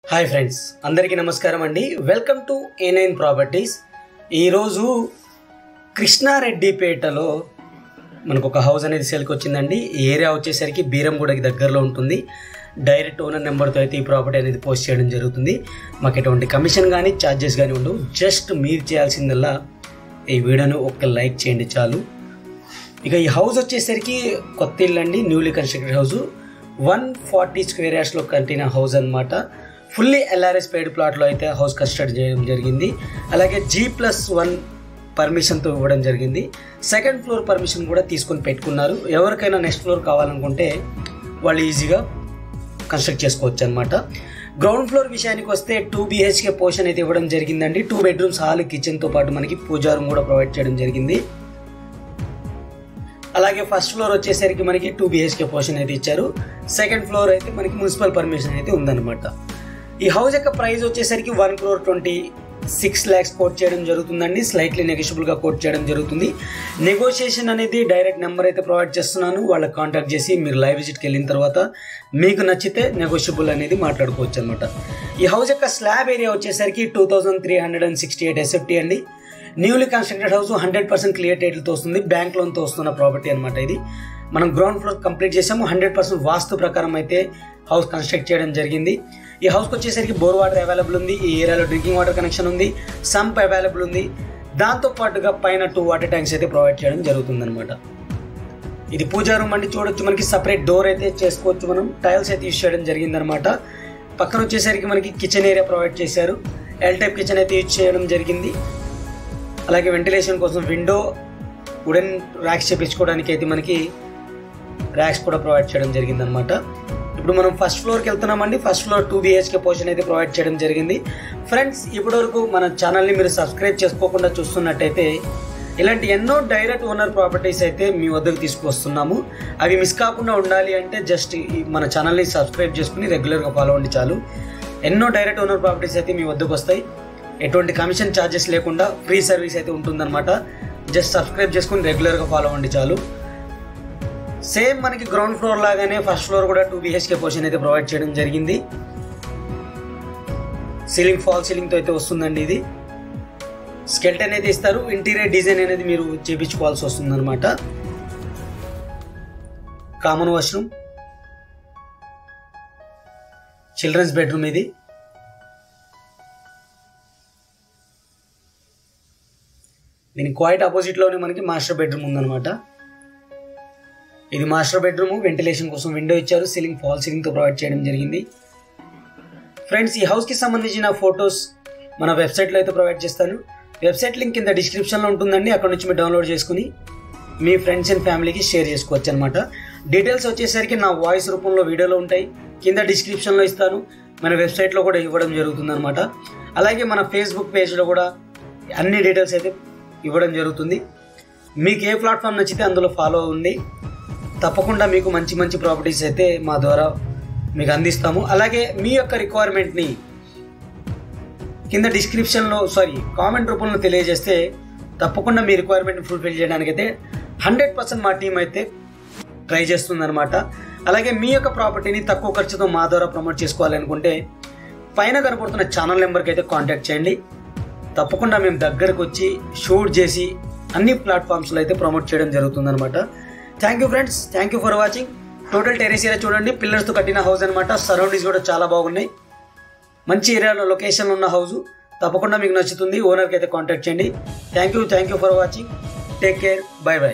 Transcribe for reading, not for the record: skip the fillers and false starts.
Hi friends, అందరికీ నమస్కారం అండి. Welcome to A9 properties. ఈరోజు కృష్ణారెడ్డిపేటలో మనకు ఒక హౌస్ అనేది సేల్కి వచ్చిందండి. ఈ ఏరియా వచ్చేసరికి బీరంగూడకి దగ్గరలో ఉంటుంది. డైరెక్ట్ ఓనర్ నెంబర్తో అయితే ఈ ప్రాపర్టీ అనేది పోస్ట్ చేయడం జరుగుతుంది. మాకు ఎటువంటి కమిషన్ కానీ ఛార్జెస్ కానీ ఉండవు. జస్ట్ మీరు చేయాల్సిందల్లా ఈ వీడియోను ఒక లైక్ చేయండి చాలు. ఇక ఈ హౌస్ వచ్చేసరికి కొత్త ఇల్లు అండి, న్యూలీ కన్స్ట్రక్టెడ్ హౌస్. 140 స్క్వేర్ యార్డ్స్లో కట్టిన హౌస్ అనమాట. ఫుల్లీ LRS పెయిడ్ ప్లాట్లో అయితే హౌస్ కన్స్ట్రక్ట్ చేయడం జరిగింది. అలాగే G+1 పర్మిషన్తో ఇవ్వడం జరిగింది. సెకండ్ ఫ్లోర్ పర్మిషన్ కూడా తీసుకొని పెట్టుకున్నారు. ఎవరికైనా నెక్స్ట్ ఫ్లోర్ కావాలనుకుంటే వాళ్ళు ఈజీగా కన్స్ట్రక్ట్ చేసుకోవచ్చు అనమాట. గ్రౌండ్ ఫ్లోర్ విషయానికి వస్తే 2 BHK పోర్షన్ అయితే ఇవ్వడం జరిగిందండి. 2 బెడ్రూమ్స్, హాల్, కిచెన్తో పాటు మనకి పూజా రూమ్ కూడా ప్రొవైడ్ చేయడం జరిగింది. అలాగే ఫస్ట్ ఫ్లోర్ వచ్చేసరికి మనకి 2 BHK పోర్షన్ అయితే ఇచ్చారు. సెకండ్ ఫ్లోర్ అయితే మనకి మున్సిపల్ పర్మిషన్ అయితే ఉందన్నమాట. ఈ హౌస్ యొక్క ప్రైస్ వచ్చేసరికి 1,26 lakhs కోట్ చేయడం జరుగుతుందండి. స్లైట్లీ నెగోషియబుల్గా కోట్ చేయడం జరుగుతుంది. నెగోషియేషన్ అనేది డైరెక్ట్ నెంబర్ అయితే ప్రొవైడ్ చేస్తున్నాను. వాళ్ళకి కాంటాక్ట్ చేసి మీరు లైవ్ విజిట్కి వెళ్ళిన తర్వాత మీకు నచ్చితే నెగోషియబుల్ అనేది మాట్లాడుకోవచ్చు అనమాట. ఈ హౌస్ యొక్క స్లాబ్ ఏరియా వచ్చేసరికి 2368 SFT అండి. న్యూలీ కన్స్ట్రక్టెడ్ హౌస్ 100% క్లియర్ టైటిల్తో వస్తుంది. బ్యాంక్ లోన్తో వస్తున్న ప్రాపర్టీ అనమాట. ఇది మనం గ్రౌండ్ ఫ్లోర్ కంప్లీట్ చేసాము. 100% వాస్తు ప్రకారం అయితే హౌస్ కన్స్ట్రక్ట్ చేయడం జరిగింది. ఈ హౌస్కి వచ్చేసరికి బోర్ వాటర్ అవైలబుల్ ఉంది. ఈ ఏరియాలో డ్రింకింగ్ వాటర్ కనెక్షన్ ఉంది. సంప్ అవైలబుల్ ఉంది. దాంతో పాటుగా పైన 2 వాటర్ ట్యాంక్స్ అయితే ప్రొవైడ్ చేయడం జరుగుతుంది అనమాట. ఇది పూజా రూమ్ అండి. చూడొచ్చు, మనకి సపరేట్ డోర్ అయితే చేసుకోవచ్చు. మనం టైల్స్ అయితే యూజ్ చేయడం జరిగింది అనమాట. పక్కన వచ్చేసరికి మనకి కిచెన్ ఏరియా ప్రొవైడ్ చేశారు. L టైప్ కిచెన్ అయితే యూజ్ చేయడం జరిగింది. అలాగే వెంటిలేషన్ కోసం విండో, వుడెన్ ర్యాక్స్ చేపించుకోవడానికి అయితే మనకి ర్యాక్స్ కూడా ప్రొవైడ్ చేయడం జరిగింది అనమాట. ఇప్పుడు మనం ఫస్ట్ ఫ్లోర్కి వెళ్తున్నామండి. ఫస్ట్ ఫ్లోర్ 2 BHK పోర్షన్ అయితే ప్రొవైడ్ చేయడం జరిగింది. ఫ్రెండ్స్, ఇప్పటివరకు మన ఛానల్ని మీరు సబ్స్క్రైబ్ చేసుకోకుండా చూస్తున్నట్టయితే ఇలాంటి ఎన్నో డైరెక్ట్ ఓనర్ ప్రాపర్టీస్ అయితే మీ వద్దకు తీసుకువస్తున్నాము. అవి మిస్ కాకుండా ఉండాలి అంటే జస్ట్ మన ఛానల్ని సబ్స్క్రైబ్ చేసుకుని రెగ్యులర్గా ఫాలో అవ్వండి చాలు. ఎన్నో డైరెక్ట్ ఓనర్ ప్రాపర్టీస్ అయితే మీ వద్దకు వస్తాయి. ఎటువంటి కమిషన్ ఛార్జెస్ లేకుండా ఫ్రీ సర్వీస్ అయితే ఉంటుందన్నమాట. జస్ట్ సబ్స్క్రైబ్ చేసుకుని రెగ్యులర్గా ఫాలో అవ్వండి చాలు. సేమ్ మనకి గ్రౌండ్ ఫ్లోర్ లాగానే ఫస్ట్ ఫ్లోర్ కూడా 2 BHK పోర్షన్ అయితే ప్రొవైడ్ చేయడం జరిగింది. సీలింగ్ ఫాల్ సీలింగ్తో అయితే వస్తుందండి. ఇది స్కెల్టన్ అయితే ఇస్తారు. ఇంటీరియర్ డిజైన్ అనేది మీరు చేయించుకోవాల్సి వస్తుంది అనమాట. Common washroom, children's bedroom. ఇది దీనికి క్వైట్ ఆపోజిట్లోనే మనకి మాస్టర్ బెడ్రూమ్ ఉందన్నమాట. ఇది మాస్టర్ బెడ్రూమ్. వెంటిలేషన్ కోసం విండో ఇచ్చారు. సీలింగ్ ఫాల్ సీలింగ్తో ప్రొవైడ్ చేయడం జరిగింది. ఫ్రెండ్స్, ఈ హౌస్కి సంబంధించిన ఫొటోస్ మన వెబ్సైట్లో అయితే ప్రొవైడ్ చేస్తాను. వెబ్సైట్ లింక్ కింద డిస్క్రిప్షన్లో ఉంటుందండి. అక్కడ నుంచి మీరు డౌన్లోడ్ చేసుకుని మీ ఫ్రెండ్స్ అండ్ ఫ్యామిలీకి షేర్ చేసుకోవచ్చు అనమాట. డీటెయిల్స్ వచ్చేసరికి నా వాయిస్ రూపంలో వీడియోలో ఉంటాయి. కింద డిస్క్రిప్షన్లో ఇస్తాను. మన వెబ్సైట్లో కూడా ఇవ్వడం జరుగుతుంది అనమాట. అలాగే మన ఫేస్బుక్ పేజ్లో కూడా అన్ని డీటెయిల్స్ అయితే ఇవ్వడం జరుగుతుంది. మీకు ఏ ప్లాట్ఫామ్ నచ్చితే అందులో ఫాలో అవ్వండి. తప్పకుండా మీకు మంచి మంచి ప్రాపర్టీస్ అయితే మా ద్వారా మీకు అందిస్తాము. అలాగే మీ యొక్క రిక్వైర్మెంట్ని కింద డిస్క్రిప్షన్లో కామెంట్ రూపంలో తెలియజేస్తే తప్పకుండా మీ రిక్వైర్మెంట్ని ఫుల్ఫిల్ చేయడానికి అయితే 100% మా టీం అయితే ట్రై చేస్తుందన్నమాట. అలాగే మీ యొక్క ప్రాపర్టీని తక్కువ ఖర్చుతో మా ద్వారా ప్రమోట్ చేసుకోవాలనుకుంటే పైన కనపడుతున్న ఛానల్ నెంబర్కి అయితే కాంటాక్ట్ చేయండి. తప్పకుండా మేము దగ్గరకు వచ్చి షూట్ చేసి అన్ని ప్లాట్ఫామ్స్లో అయితే ప్రమోట్ చేయడం జరుగుతుందన్నమాట. Thank you friends, thank you for watching. Total terrace area చూడండి, పిల్లర్స్తో కట్టిన హౌస్ అనమాట. సరౌండింగ్స్ కూడా చాలా బాగున్నాయి. మంచి ఏరియాలో లొకేషన్లో ఉన్న హౌస్. తప్పకుండా మీకు నచ్చుతుంది. ఓనర్కి అయితే కాంటాక్ట్ చేయండి. Thank you for watching. Take care. By by.